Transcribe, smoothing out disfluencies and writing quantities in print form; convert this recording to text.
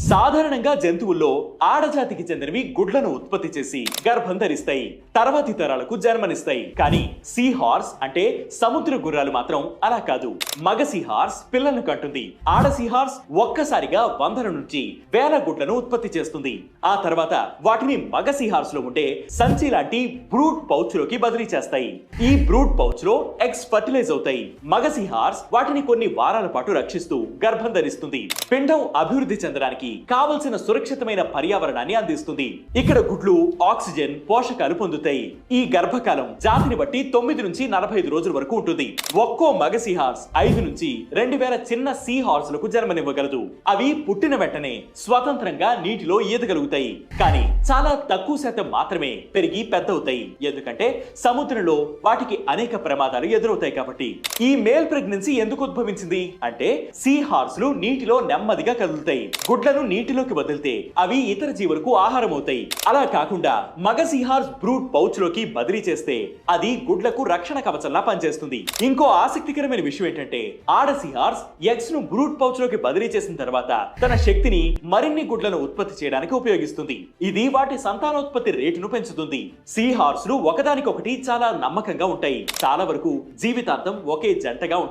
సాధారణంగా జంతువుల్లో ఆడజాతికి చెందినవి గుడ్లను ఉత్పత్తి చేసి గర్భం ధరిస్తాయి, తర్వాతి తరాలకు జన్మనిస్తాయి. కానీ సీ హార్స్ అంటే సముద్ర గుర్రాలు మాత్రం అలా కాదు. మగ సీ హార్స్ పిల్లలను కంటుంది. ఆడ సీ హార్స్ ఒక్కసారిగా 100 నుంచి 1000 గుడ్లను ఉత్పత్తి చేస్తుంది. ఆ తర్వాత వాటిని మగ సీ హార్స్ లో ఉండే సంచి లాంటి బ్రూడ్ పౌచ్ లోకి బదిలీ చేస్తాయి. ఈ బ్రూడ్ పౌచ్ లో ఎగ్స్ ఫర్టిలైజ్ అవుతాయి. మగ సీ హార్స్ వాటిని కొన్ని వారాల పాటు రక్షిస్తూ గర్భం ధరిస్తుంది. పిండం అభివృద్ధి చెందడానికి కావలసిన సురక్షితమైన పర్యావరణాన్ని అందిస్తుంది. ఇక్కడ గుడ్లు ఆక్సిజన్, పోషకాలు పొందుతాయి. ఈ గర్భకాలం జాతిని బట్టి 9 నుంచి 45 రోజుల వరకు ఉంటుంది. ఒక్కో మగ సీ హార్స్ 5 నుంచి 2000 చిన్న సీ హార్స్ లకు జన్మనివ్వగలదు. అవి పుట్టిన వెంటనే స్వతంత్రంగా నీటిలో ఈదగలుగుతాయి. కానీ చాలా తక్కువ శాతం మాత్రమే పెరిగి పెద్దవుతాయి. ఎందుకంటే సముద్రంలో వాటికి అనేక ప్రమాదాలు ఎదురవుతాయి కాబట్టి. ఈ మేల్ ప్రెగ్నెన్సీ ఎందుకు ఉద్భవించింది అంటే సీ హార్స్ లు నీటిలో నెమ్మదిగా కదులుతాయి. గుడ్లను నీటిలోకి వదిలితే అవి ఇతర జీవులకు ఆహారం అవుతాయి. అలా కాకుండా మగ సీ హార్స్ బ్రూడ్ పౌచ్ లోకి బదిలీ చేస్తే అది గుడ్లకు రక్షణ కవచంలా పనిచేస్తుంది. ఇంకో ఆసక్తికరమైన విషయం ఏంటంటే ఆడ సీ హార్స్ ఎగ్స్ ను బ్రూడ్ పౌచ్ లోకి బదిలీ చేసిన తర్వాత తన శక్తిని మరిన్ని గుడ్లను ఉత్పత్తి చేయడానికి ఉపయోగిస్తుంది. ఇది వాటి సంతానోత్పత్తి రేటును పెంచుతుంది. సీ హార్స్ లు ఒకదానికొకటి చాలా నమ్మకంగా ఉంటాయి. చాలా వరకు జీవితాంతం ఒకే జంటగా ఉంటాయి.